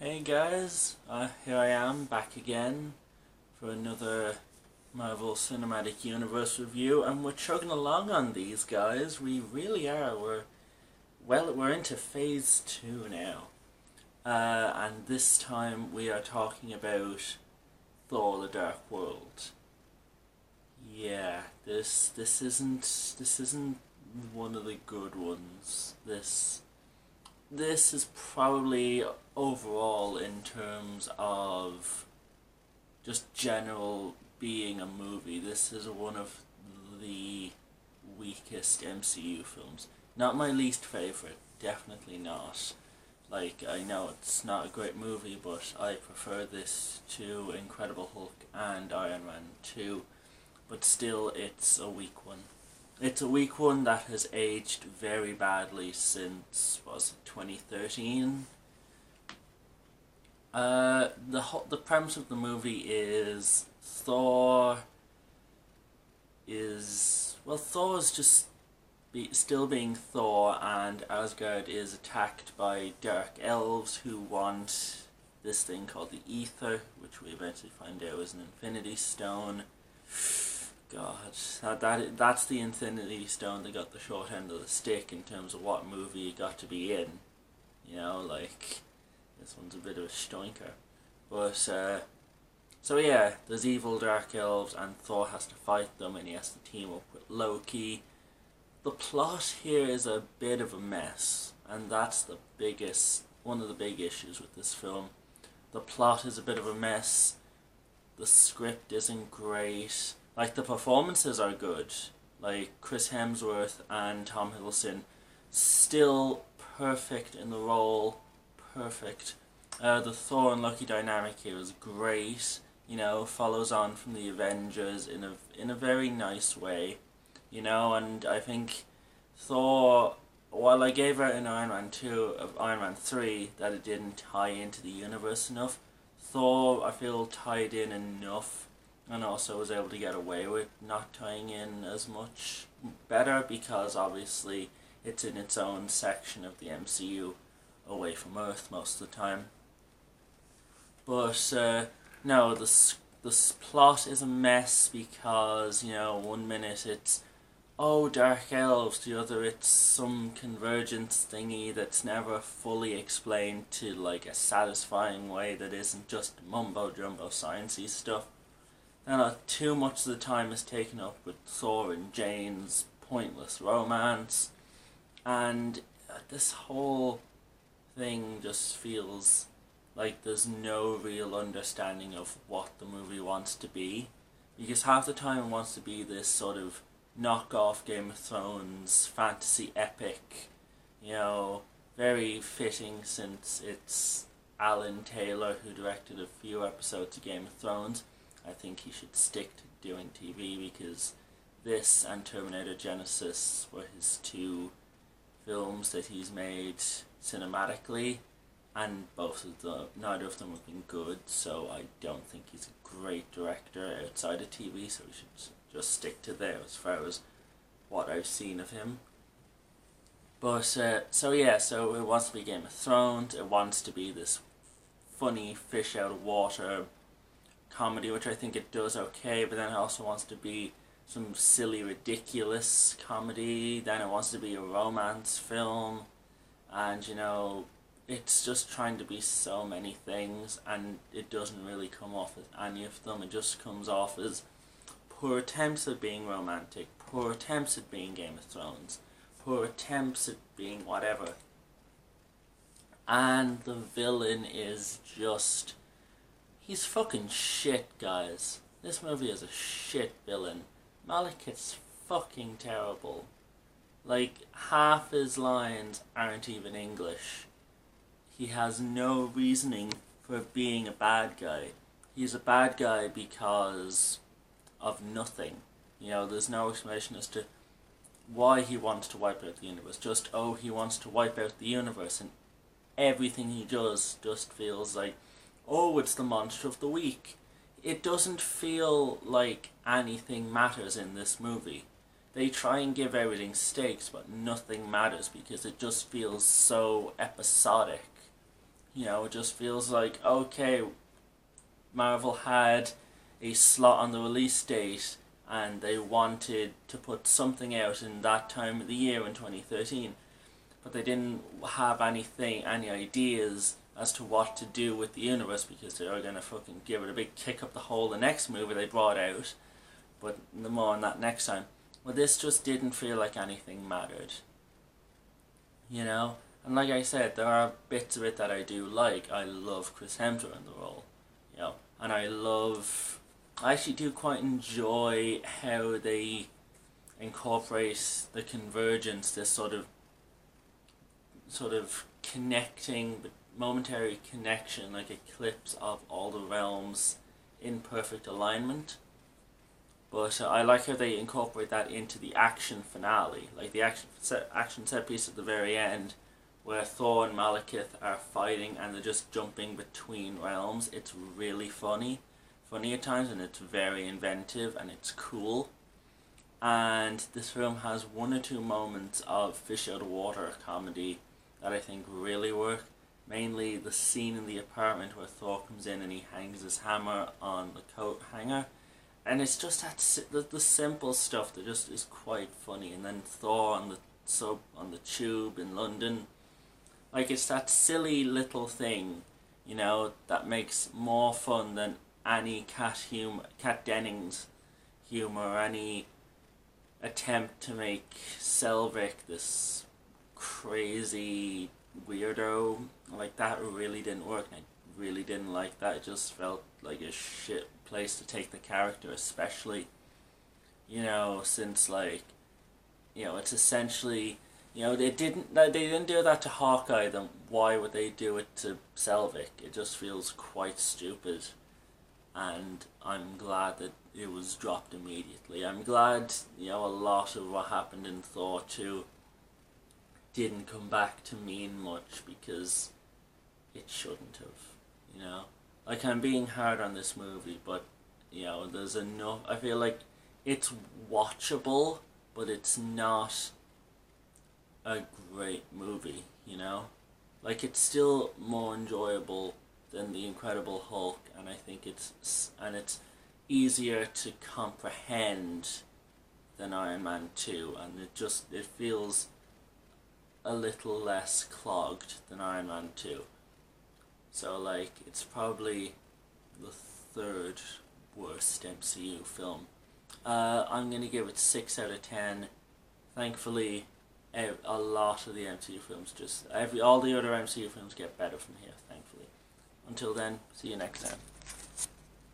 Hey guys, here I am back again for another Marvel Cinematic Universe review, and we're chugging along on these, guys. We really are. We're into phase 2 now, and this time we are talking about Thor: The Dark World. Yeah, this isn't one of the good ones. This is probably overall, in terms of just general being a movie, this is one of the weakest MCU films. Not my least favorite, definitely not. Like, I know it's not a great movie, but I prefer this to Incredible Hulk and Iron Man 2, but still it's a weak one. It's a weak one that has aged very badly since, was it 2013? The premise of the movie is Thor's just still being Thor, and Asgard is attacked by dark elves who want this thing called the Ether, which we eventually find out is an Infinity Stone. God, that's the Infinity Stone that got the short end of the stick in terms of what movie it got to be in. You know, like, this one's a bit of a stinker. But, so yeah, there's evil dark elves and Thor has to fight them, and he has to team up with Loki. The plot here is a bit of a mess, and that's one of the big issues with this film. The plot is a bit of a mess, the script isn't great. Like, the performances are good. Like, Chris Hemsworth and Tom Hiddleston, still perfect in the role. Perfect. The Thor and Loki dynamic here is great. You know, follows on from the Avengers in a very nice way. You know, and I think Thor, while I gave out in Iron Man 2 of Iron Man 3 that it didn't tie into the universe enough, Thor, I feel, tied in enough, and also was able to get away with not tying in as much better, because obviously it's in its own section of the MCU away from Earth most of the time. But no, the plot is a mess because, you know, one minute it's, oh, dark elves, the other it's some convergence thingy that's never fully explained to, like, a satisfying way that isn't just mumbo jumbo sciencey stuff. And too much of the time is taken up with Thor and Jane's pointless romance, and this whole thing just feels like there's no real understanding of what the movie wants to be, because half the time it wants to be this sort of knockoff Game of Thrones fantasy epic, you know, very fitting since it's Alan Taylor who directed a few episodes of Game of Thrones. I think he should stick to doing TV, because this and Terminator Genesis were his two films that he's made cinematically, and neither of them have been good, so I don't think he's a great director outside of TV, so we should just stick to there as far as what I've seen of him. But, so it wants to be Game of Thrones, it wants to be this funny fish out of water comedy, which I think it does okay, but then it also wants to be some silly, ridiculous comedy, then it wants to be a romance film, and, you know, it's just trying to be so many things, and it doesn't really come off as any of them. It just comes off as poor attempts at being romantic, poor attempts at being Game of Thrones, poor attempts at being whatever. And the villain is just, he's fucking shit, guys. This movie is a shit villain. Malekith's fucking terrible. Like, half his lines aren't even English. He has no reasoning for being a bad guy. He's a bad guy because of nothing. You know, there's no explanation as to why he wants to wipe out the universe. Just, oh, he wants to wipe out the universe, and everything he does just feels like, oh, it's the monster of the week. It doesn't feel like anything matters in this movie. They try and give everything stakes, but nothing matters because it just feels so episodic. You know, it just feels like, okay, Marvel had a slot on the release date and they wanted to put something out in that time of the year in 2013, but they didn't have any ideas as to what to do with the universe, because they were going to fucking give it a big kick up the hole the next movie they brought out, but more on that next time. Well, this just didn't feel like anything mattered, you know? And like I said, there are bits of it that I do like. I love Chris Hemsworth in the role, you know, and I actually do quite enjoy how they incorporate the convergence, this sort of connecting, momentary connection, like eclipse of all the realms in perfect alignment. But I like how they incorporate that into the action finale, like the action set piece at the very end, where Thor and Malekith are fighting and they're just jumping between realms. It's really funny at times, and it's very inventive and it's cool. And this film has one or two moments of fish out of water comedy that I think really work. Mainly the scene in the apartment where Thor comes in and he hangs his hammer on the coat hanger. And it's just the simple stuff that just is quite funny. And then Thor on the tube in London. Like, it's that silly little thing, you know, that makes more fun than any Kat Dennings humor, or any attempt to make Selvig this crazy weirdo. Like, that really didn't work, and I really didn't like that. It just felt like a shit place to take the character, especially, you know, since, like, you know, it's essentially, you know, they didn't do that to Hawkeye, then why would they do it to Selvig? It just feels quite stupid, and I'm glad that it was dropped immediately. I'm glad, you know, a lot of what happened in Thor 2 didn't come back to mean much, because it shouldn't have, you know. Like, I'm being hard on this movie, but, you know, there's enough. I feel like it's watchable, but it's not a great movie, you know. Like, it's still more enjoyable than The Incredible Hulk, and I think it's easier to comprehend than Iron Man 2, and it feels a little less clogged than Iron Man 2. So, like, it's probably the third worst MCU film. I'm going to give it 6 out of 10. Thankfully, a lot of the MCU films all the other MCU films get better from here, thankfully. Until then, see you next time.